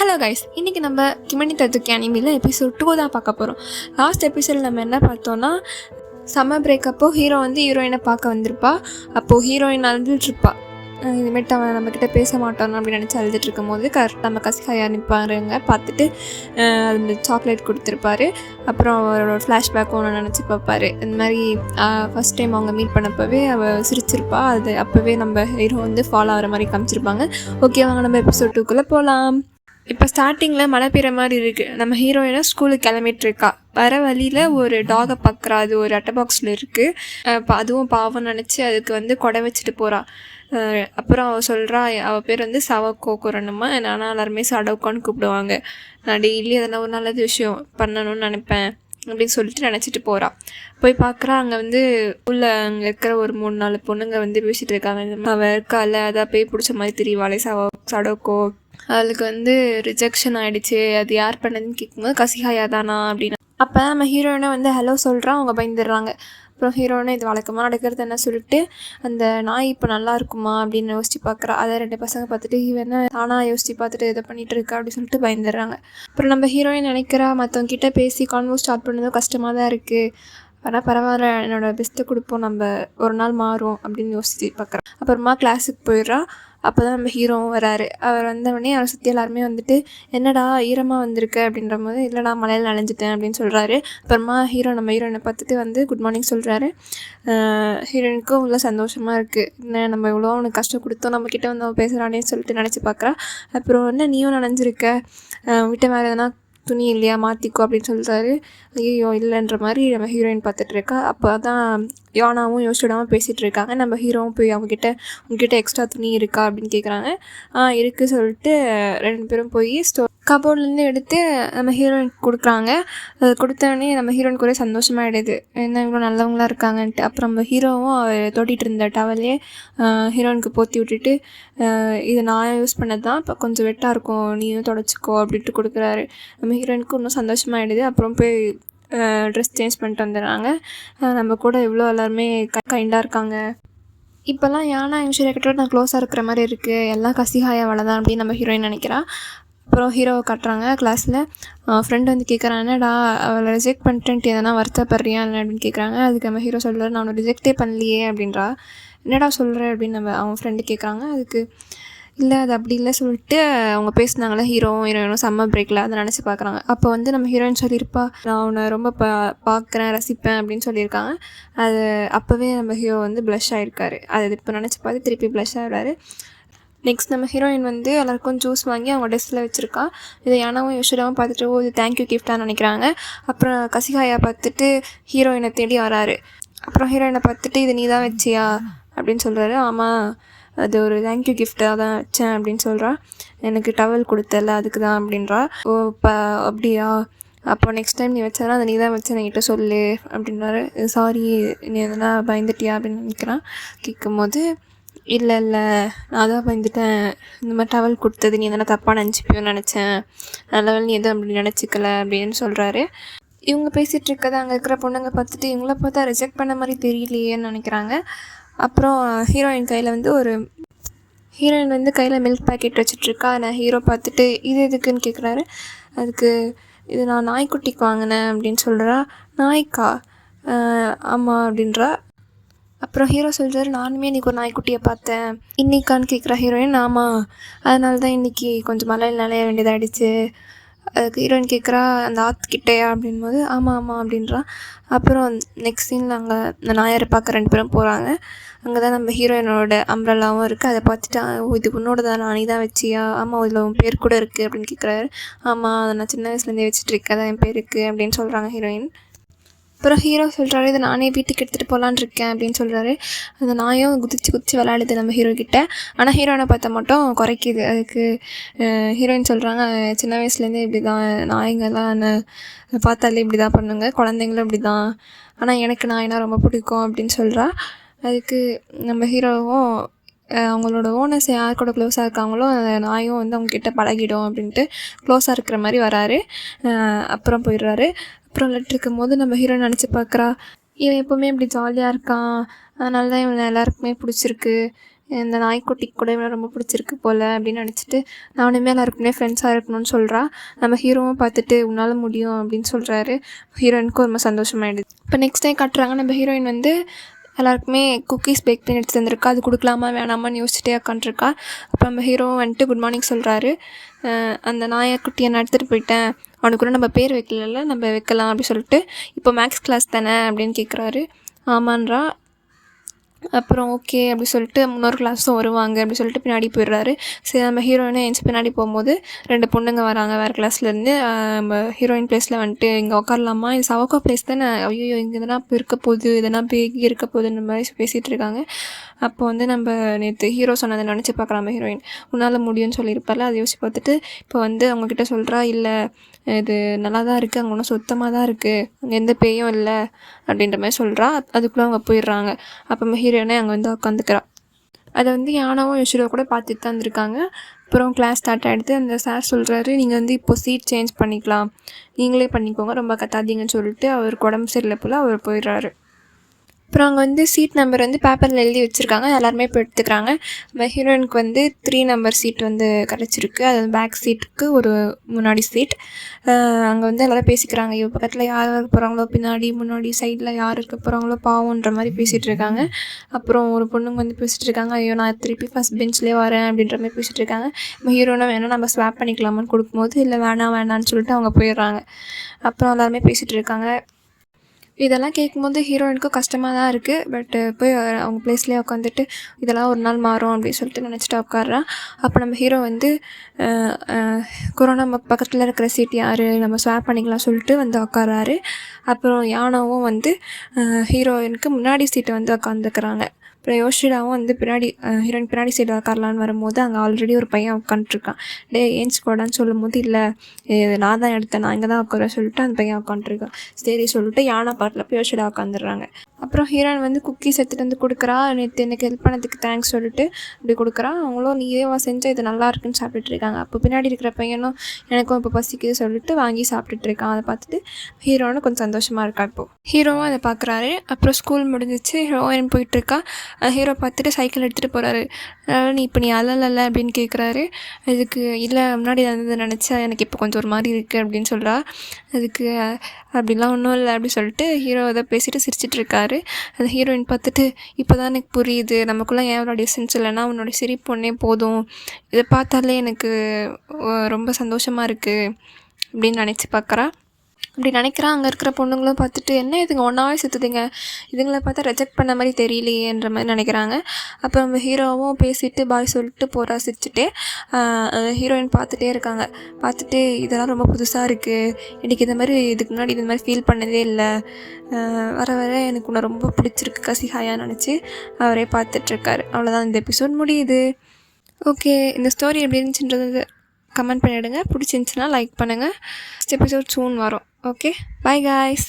Hello guys, இன்றைக்கி நம்ம கிமனி தத்துக்கி அனிமியில் episode 2 தான் பார்க்க போகிறோம். லாஸ்ட் எபிசோடில் நம்ம என்ன பார்த்தோன்னா, சம்மர் பிரேக்கப்போ ஹீரோ வந்து ஹீரோயினை பார்க்க வந்திருப்பா. அப்போது ஹீரோயின் அழுதுட்ருப்பா. இதுமாரி அவன் நம்மக்கிட்ட பேச மாட்டான் அப்படின்னு நினச்சி அழுதுட்டு இருக்கும் போது கரெக்டாக நம்ம கசிகாயா நிற்பாருங்க. பார்த்துட்டு அந்த சாக்லேட் கொடுத்துருப்பாரு. அப்புறம் அவரோட ஃப்ளாஷ்பேக்கும் ஒன்று நினச்சி பார்ப்பாரு. இந்த மாதிரி ஃபஸ்ட் டைம் அவங்க மீட் பண்ணப்போவே அவள் சிரிச்சிருப்பா. அது அப்போவே நம்ம ஹீரோ வந்து ஃபாலோ ஆகிற மாதிரி காமிச்சிருப்பாங்க. ஓகே, வாங்க நம்ம எபிசோட் 2க்குள்ளே போகலாம். இப்போ ஸ்டார்டிங்கில் மழை பெய்கிற மாதிரி இருக்குது. நம்ம ஹீரோயினை ஸ்கூலுக்கு கிளம்பிட்டுருக்கா. வர வழியில் ஒரு டாகை பார்க்குறா. அது ஒரு அட்டை பாக்ஸில் இருக்குது. அதுவும் பாவம் நினச்சி அதுக்கு வந்து கொடை வச்சுட்டு போகிறா. அப்புறம் அவள் சொல்கிறா, அவள் பேர் வந்து சவக்கோ குரணுமா. ஆனால் எல்லாருமே சடோக்கான்னு கூப்பிடுவாங்க. நான் டெய்லி அதெல்லாம் ஒரு நல்லது விஷயம் பண்ணணும்னு நினைப்பேன் அப்படின்னு சொல்லிட்டு நினச்சிட்டு போகிறா. போய் பார்க்குறா, அங்கே வந்து உள்ள அங்கே இருக்கிற ஒரு 3-4 பொண்ணுங்க வந்து பேசிகிட்டு இருக்காங்க. அவள் இருக்கால அதான் போய் பிடிச்ச மாதிரி தெரியவாளே சடோக்கோ. அவளுக்கு வந்து ரிஜெக்ஷன் ஆகிடுச்சு. அது யார் பண்ணதுன்னு கேட்கும்போது கசிகாயா தானா அப்படின்னு. அப்போ நம்ம ஹீரோயினை வந்து ஹலோ சொல்கிறான். அவங்க பயந்துடுறாங்க. அப்புறம் ஹீரோயினை இது வழக்கமாக நடக்கிறது என்ன சொல்லிட்டு அந்த நாய் இப்போ நல்லா இருக்குமா அப்படின்னு யோசிச்சு பார்க்குறா. அதை 2 பசங்க பார்த்துட்டு இவன் தானாக யோசிச்சு பார்த்துட்டு இதை பண்ணிகிட்டு இருக்கா அப்படின்னு சொல்லிட்டு பயந்துடுறாங்க. அப்புறம் நம்ம ஹீரோயின் நினைக்கிறா, மற்றவங்க கிட்டே பேசி கான்வர்ஸ் ஸ்டார்ட் பண்ணதும் கஷ்டமாக தான் இருக்குது. ஆனால் பரவாயில்ல, என்னோடய பெஸ்ட்டை கொடுப்போம், நம்ம ஒரு நாள் மாறும் அப்படின்னு யோசிச்சு பார்க்குறேன். அப்புறமா கிளாஸுக்கு போயிடுறா. அப்போ தான் நம்ம ஹீரோவும் வராரு. அவர் வந்தவொடனே அவரை சுற்றி எல்லாருமே வந்துட்டு என்னடா ஈரமாக வந்திருக்கு அப்படின்ற போது இல்லைடா மழையில் நனைஞ்சிட்டேன் அப்படின்னு சொல்கிறாரு. அப்புறமா நம்ம ஹீரோயினை பார்த்துட்டு வந்து குட் மார்னிங் சொல்கிறாரு. ஹீரோயினுக்கும் இவ்வளோ சந்தோஷமாக இருக்குது. என்ன நம்ம இவ்வளோ அவனுக்கு கஷ்டம் கொடுத்தோம், நம்மக்கிட்ட வந்து அவன் பேசுகிறானே சொல்லிட்டு நினச்சி பார்க்குறா. அப்புறம் என்ன நீயும் நனைஞ்சிருக்க, விட்ட வேறு எதனா துணி இல்லையா மாற்றிக்கோ அப்படின்னு சொல்லிட்டாரு. ஐயோ இல்லைன்ற மாதிரி நம்ம ஹீரோயின் பார்த்துட்டு இருக்கா. அப்போ தான் யோனாவும் யோசிச்சுடாமல் பேசிகிட்டு இருக்காங்க. நம்ம ஹீரோவும் போய் உங்ககிட்ட எக்ஸ்ட்ரா துணி இருக்கா அப்படின்னு கேட்குறாங்க. இருக்குது சொல்லிட்டு 2 பேரும் போய் கபோர்ட்லேருந்து எடுத்து நம்ம ஹீரோயினுக்கு கொடுக்குறாங்க. அது கொடுத்தோடனே நம்ம ஹீரோயினுக்கு ஒரே சந்தோஷமாகிடுது, என்ன இவ்வளோ நல்லவங்களாக இருக்காங்கன்ட்டு. அப்புறம் நம்ம ஹீரோவும் தொட்டிகிட்டு இருந்த டவல்லே ஹீரோயினுக்கு போற்றி விட்டுட்டு, இது நான் யூஸ் பண்ணது தான், இப்போ கொஞ்சம் வெட்டாக இருக்கும், நீயும் தொடச்சிக்கோ அப்படின்ட்டு கொடுக்குறாரு. நம்ம ஹீரோயினுக்கு இன்னும் சந்தோஷமாகிடுது. அப்புறம் போய் ட்ரெஸ் சேஞ்ச் பண்ணிட்டு வந்துடுறாங்க. நம்ம கூட இவ்வளோ எல்லாருமே கைண்டாக இருக்காங்க. இப்போல்லாம் யானா யூஸ்வலாக கிட்ட நான் க்ளோஸாக இருக்கிற மாதிரி இருக்குது, எல்லாம் கசிகாயா தான் அப்படின்னு நம்ம ஹீரோயின் நினைக்கிறா. அப்புறம் ஹீரோவை காட்டுறாங்க. கிளாஸில் ஃப்ரெண்டு வந்து கேட்குறான், என்னடா அவளை ரிஜெக்ட் பண்ணிட்டு எதனா வருத்தப்படுறியா என்ன அப்படின்னு கேட்குறாங்க. அதுக்கு நம்ம ஹீரோ சொல்கிறார், நான் ரிஜெக்டே பண்ணலையே அப்படின்றா. என்னடா சொல்கிற அப்படின்னு அவங்க ஃப்ரெண்டு கேட்குறாங்க. அதுக்கு இல்லை அது அப்படி இல்லை சொல்லிட்டு அவங்க பேசினாங்களே ஹீரோயினும் சம்மர் பிரேக்கில் அதை நினச்சி பார்க்குறாங்க. அப்போ வந்து நம்ம ஹீரோயின் சொல்லியிருப்பா, நான் அவனை ரொம்ப பார்க்குறேன் ரசிப்பேன் அப்படின்னு சொல்லியிருக்காங்க. அது அப்போவே நம்ம ஹீரோ வந்து ப்ளஷ் ஆகிருக்காரு. அது இப்போ நினச்சி பார்த்து திருப்பி ப்ளஷ் ஆகிடாரு. நெக்ஸ்ட் நம்ம ஹீரோயின் வந்து எல்லாருக்கும் ஜூஸ் வாங்கி அவங்க டெஸ்கில் வச்சுருக்கா. இதை யானாவும் யோசிடாவும் பார்த்துட்டு இது தேங்க்யூ கிஃப்டாக நினைக்கிறாங்க. அப்புறம் கசிகாயா பார்த்துட்டு ஹீரோயினை தேடி வராரு. அப்புறம் ஹீரோயினை பார்த்துட்டு இது நீ தான் வச்சியா அப்படின்னு சொல்கிறாரு. ஆமாம், அது ஒரு தேங்க்யூ கிஃப்டாக தான் வச்சேன் அப்படின்னு சொல்கிறா. எனக்கு டவல் கொடுத்தல அதுக்கு தான் அப்படின்றா. ஓ அப்படியா, அப்போ நெக்ஸ்ட் டைம் நீ வச்சானா அதை நீ தான் வச்சேன் என்கிட்ட சொல்லு அப்படின்றாரு. சாரி நீ எதனா பயந்துட்டியா அப்படின்னு நினைக்கிறான். கேட்கும்போது இல்லை நான் தான் பயந்துட்டேன், இந்த மாதிரி டவல் கொடுத்தது நீ எதனா தப்பாக நினச்சிப்பியோன்னு நினச்சேன், நல்லவள் நீ எதுவும் அப்படி நினச்சிக்கல அப்படின்னு சொல்கிறாரு. இவங்க பேசிகிட்டு இருக்கதை அங்கே இருக்கிற பொண்ணுங்க பார்த்துட்டு இவங்கள பார்த்தா ரிஜெக்ட் பண்ண மாதிரி தெரியலையேன்னு நினைக்கிறாங்க. அப்புறம் ஹீரோயின் கையில் மில்க் பேக்கெட் வச்சிட்ருக்கா. நான் ஹீரோ பார்த்துட்டு இது எதுக்குன்னு கேட்குறாரு. அதுக்கு இது நான் நாய்க்குட்டிக்கு வாங்கினேன் அப்படின்னு சொல்கிறா. நாய்க்கா? ஆமாம் அப்படின்றா. அப்புறம் ஹீரோ சொல்கிறாரு, நானுமே இன்றைக்கி ஒரு நாய்க்குட்டியை பார்த்தேன். இன்னைக்கான்னு கேட்குறா ஹீரோயின். ஆமாம், அதனால தான் இன்றைக்கி கொஞ்சம் மழையில் நனைய வேண்டியதாகிடுச்சு. அதுக்கு ஹீரோயின் கேட்குறா, அந்த ஆற்றுக்கிட்டையா அப்படின்போது ஆமாம் அப்படின்றா. அப்புறம் நெக்ஸ்ட் சீனில் அங்கே இந்த நாயரை பார்க்க 2 பேரும் போகிறாங்க. அங்கே தான் நம்ம ஹீரோயினோட அம்ப்ரெல்லாவும் இருக்குது. அதை பார்த்துட்டு இது உன்னோட தான் நீ தான் வச்சியா? ஆமாம், இதில் உன் பேர் கூட இருக்குது அப்படின்னு கேட்குறாரு. ஆமாம், அதை நான் சின்ன வயசுலேருந்தே வச்சுட்டு இருக்கேன், அதான் என் பேர் இருக்குது அப்படின்னு சொல்கிறாங்க ஹீரோயின். அப்புறம் ஹீரோ சொல்கிறாரு, இதை நானே வீட்டுக்கு எடுத்துகிட்டு போகலான்னு இருக்கேன் அப்படின்னு சொல்கிறாரு. அந்த நாயும் குதிச்சு விளையாடுது நம்ம ஹீரோ கிட்டே. ஆனால் ஹீரோயினை பார்த்தா மட்டும் குறைக்கிது. அதுக்கு ஹீரோயின் சொல்கிறாங்க, சின்ன வயசுலேருந்தே இப்படி தான் நாய்ங்கெல்லாம் பார்த்தாலே இப்படி தான் பண்ணுங்க, குழந்தைங்களும் இப்படி தான், ஆனால் எனக்கு நாய்னா ரொம்ப பிடிக்கும் அப்படின்னு சொல்கிறா. அதுக்கு நம்ம ஹீரோவும் அவங்களோட ஓனர்ஸ் யார் கூட க்ளோஸாக இருக்காங்களோ அந்த நாயும் வந்து அவங்கக்கிட்ட பழகிடும் அப்படின்ட்டு க்ளோஸாக இருக்கிற மாதிரி வராரு. அப்புறம் போயிடுறாரு. அப்புறம் விளையாட்டு இருக்கும் போது நம்ம ஹீரோ நினச்சி பார்க்குறா, இவன் எப்போவுமே இப்படி ஜாலியாக இருக்கான், அதனால தான் இவன் எல்லாருக்குமே பிடிச்சிருக்கு, இந்த நாய்க்குட்டி கூட இவனை ரொம்ப பிடிச்சிருக்கு போல் அப்படின்னு நினச்சிட்டு நானுமே எல்லாருக்குமே ஃப்ரெண்ட்ஸாக இருக்கணும்னு சொல்கிறா. நம்ம ஹீரோவும் பார்த்துட்டு உன்னால் முடியும் அப்படின்னு சொல்கிறாரு. ஹீரோயினுக்கும் ரொம்ப சந்தோஷமாயிடுது. இப்போ நெக்ஸ்ட் டைம் காட்டுறாங்க, நம்ம ஹீரோயின் வந்து எல்லாருக்குமே குக்கீஸ் பேக் பண்ணி எடுத்து வந்திருக்கா. அது கொடுக்கலாமா வேணாமான்னு யோசிச்சுட்டே உட்காந்துருக்கா. அப்போ நம்ம ஹீரோவும் வந்துட்டு குட் மார்னிங் சொல்கிறாரு. அந்த நாயக்குட்டியை நான் எடுத்துகிட்டு போயிட்டேன், அவனுக்கு கூட நம்ம பேர் வைக்கல, நம்ம வைக்கலாம் அப்படி சொல்லிட்டு. இப்போ மேக்ஸ் கிளாஸ் தானே அப்படின்னு கேட்குறாரு. ஆமான்றா. அப்புறம் ஓகே அப்படி சொல்லிட்டு இன்னொரு கிளாஸும் வருவாங்க அப்படி சொல்லிட்டு பின்னாடி போயிடுறாரு. சரி, நம்ம ஹீரோயினை என்ச்சு பின்னாடி போகும்போது 2 பொண்ணுங்க வராங்க வேறு கிளாஸ்லேருந்து. நம்ம ஹீரோயின் பிளேஸில் வந்துட்டு இங்கே உட்காரலாமா, இது சவக்கா பிளேஸ் தானே, ஐயோ இங்கே எதனா இப்போ இருக்க போகுது, எதனா பேகி இருக்க போகுதுன்ற மாதிரி பேசிகிட்டு இருக்காங்க. அப்போ வந்து நம்ம நேற்று ஹீரோ சொன்னதை நினச்சி பார்க்கலாம். நம்ம ஹீரோயின் உன்னால் முடியும்னு சொல்லியிருப்பார்ல, அதை யோசிச்சு பார்த்துட்டு இப்போ வந்து அவங்கக்கிட்ட சொல்கிறா, இல்லை இது நல்லா தான் இருக்குது, அங்கே ஒன்றும் சுத்தமாக தான் இருக்குது, அங்கே எந்த பேயும் இல்லை அப்படின்ற மாதிரி சொல்கிறா. அதுக்குள்ளே அவங்க போயிடுறாங்க. அப்போ நம்ம ஹீரோயினே அங்கே வந்து உட்காந்துக்கிறா. அதை வந்து யானாவும் யோசிரோ கூட பார்த்துட்டு தான் இருந்திருக்காங்க. அப்புறம் கிளாஸ் ஸ்டார்ட் ஆகிடுது. அந்த சார் சொல்கிறாரு, நீங்கள் வந்து இப்போது சீட் சேஞ்ச் பண்ணிக்கலாம், நீங்களே பண்ணிக்கோங்க, ரொம்ப கத்தாதீங்கன்னு சொல்லிட்டு அவருக்கு உடம்பு சரியில்லை போல் அவர் போயிடுறாரு. அப்புறம் அங்கே வந்து சீட் நம்பர் வந்து பேப்பரில் எழுதி வச்சுருக்காங்க. எல்லாருமே இப்போ எடுத்துக்கிறாங்க. நம்ம ஹீரோயினுக்கு வந்து 3 நம்பர் சீட் வந்து கிடச்சிருக்கு. அது பேக் சீட்டுக்கு ஒரு முன்னாடி சீட். அங்கே வந்து எல்லோரும் பேசிக்கிறாங்க, ஐயோ பக்கத்தில் யார் இருக்க போகிறாங்களோ, பின்னாடி முன்னாடி சைடில் யார் இருக்க போகிறாங்களோ பாவன்ற மாதிரி பேசிகிட்டு இருக்காங்க. அப்புறம் ஒரு பொண்ணுங்க வந்து பேசிகிட்டு இருக்காங்க, ஐயோ நான் திருப்பி ஃபஸ்ட் பெஞ்ச்லேயே வரேன் அப்படின்ற மாதிரி பேசிகிட்டு இருக்காங்க. நம்ம ஹீரோனா வேணால் நம்ம ஸ்வாப் பண்ணிக்கலாமான்னு கொடுக்கும்போது இல்லை வேணான்னு சொல்லிட்டு அவங்க போயிடுறாங்க. அப்புறம் எல்லாருமே பேசிகிட்டு இருக்காங்க. இதெல்லாம் கேட்கும்போது ஹீரோயினுக்கும் கஷ்டமாக தான் இருக்குது. பட்டு போய் அவங்க ப்ளேஸ்லேயே உட்காந்துட்டு இதெல்லாம் ஒரு நாள் மாறும் அப்படின்னு சொல்லிட்டு நினச்சிட்டு உட்காடுறான். அப்போ நம்ம ஹீரோ வந்து கொரோனா பக்கத்தில் இருக்கிற சீட் யார், நம்ம ஸ்வாப் பண்ணிக்கலாம் சொல்லிட்டு வந்து உட்காராரு. அப்புறம் யானாவும் வந்து ஹீரோயினுக்கு முன்னாடி சீட்டை வந்து உட்காந்துக்கிறாங்க. அப்புறம் யோஷிடாவும் வந்து பின்னாடி ஹீரோயின் பின்னாடி சைடு உட்காரலான்னு வரும்போது அங்கே ஆல்ரெடி ஒரு பையன் உட்காந்துட்ருக்கான். ஏஞ்சிக்கோடான்னு சொல்லும்போது இல்லை நான் தான் எடுத்தேன், நான் இங்கே தான் உட்கார சொல்லிட்டு அந்த பையன் உட்காந்துருக்கான். சரி சொல்லிட்டு யானா பாட்டில் போய் யோஷிடா உட்காந்துடுறாங்க. அப்புறம் ஹீரோயின் வந்து குக்கீஸ் எடுத்துகிட்டு வந்து கொடுக்குறா. நேற்று எனக்கு ஹெல்ப் பண்ணதுக்கு தேங்க்ஸ் சொல்லிட்டு அப்படி கொடுக்குறா. அவங்களும் நீயேவா செஞ்சால் இது நல்லா இருக்குன்னு சாப்பிட்டுட்ருக்காங்க. அப்போ பின்னாடி இருக்கிற பையனும் எனக்கும் இப்போ பசிக்குது சொல்லிட்டு வாங்கி சாப்பிட்டுட்ருக்கான். அதை பார்த்துட்டு ஹீரோன்னு கொஞ்சம் சந்தோஷமாக இருக்கா. இப்போது ஹீரோவும் அதை பார்க்குறாரு. அப்புறம் ஸ்கூல் முடிஞ்சிச்சு, ஹீரோயின் போயிட்டுருக்கா. ஹீரோ பார்த்துட்டு சைக்கிள் எடுத்துகிட்டு போகிறாரு. அதனால் நீ அழல அப்படின்னு கேட்குறாரு. அதுக்கு இல்லை முன்னாடி வந்து நினச்சா எனக்கு இப்போ கொஞ்சம் ஒரு மாதிரி இருக்குது அப்படின்னு சொல்கிறா. அதுக்கு அப்படிலாம் ஒன்றும் இல்லை அப்படி சொல்லிட்டு ஹீரோ அதை பேசிட்டு சிரிச்சிட்ருக்காரு. அந்த ஹீரோயின் பார்த்துட்டு இப்போ தான் எனக்கு புரியுது, நமக்குள்ளே ஏன் அவ்வளோ டிஸ்டன்ஸ் இல்லைன்னா உன்னோட சிரிப்பு ஒன்றே போதும், இதை பார்த்தாலே எனக்கு ரொம்ப சந்தோஷமாக இருக்குது அப்படின்னு நினச்சி பார்க்குறா. அப்படி நினைக்கிறான். அங்கே இருக்கிற பொண்ணுங்களும் பார்த்துட்டு என்ன இதுங்க ஒன்றாவே சுற்றுதுங்க, இதுங்களை பார்த்தா ரெஜெக்ட் பண்ண மாதிரி தெரியலையேன்ற மாதிரி நினைக்கிறாங்க. அப்போ நம்ம ஹீரோவும் பேசிட்டு பாய் சொல்லிட்டு போகிறா சிரிச்சுட்டு. ஹீரோயின் பார்த்துட்டே இருக்காங்க. பார்த்துட்டு இதெல்லாம் ரொம்ப புதுசாக இருக்குது, எனக்கு இதுக்கு முன்னாடி இது மாதிரி ஃபீல் பண்ணதே இல்லை, வர வர எனக்கு உன்னை ரொம்ப பிடிச்சிருக்கு கசிஹாயான்னு நினச்சி அவரே பார்த்துட்ருக்காரு. அவ்வளோதான், இந்த எபிசோட் முடியுது. ஓகே, இந்த ஸ்டோரி எப்படி இருந்துச்சுன்றது கமெண்ட் பண்ணிவிடுங்க. பிடிச்சிருந்துச்சுன்னா லைக் பண்ணுங்கள். நெக்ஸ்ட் எபிசோட் சூன் வரும். Okay, by guys.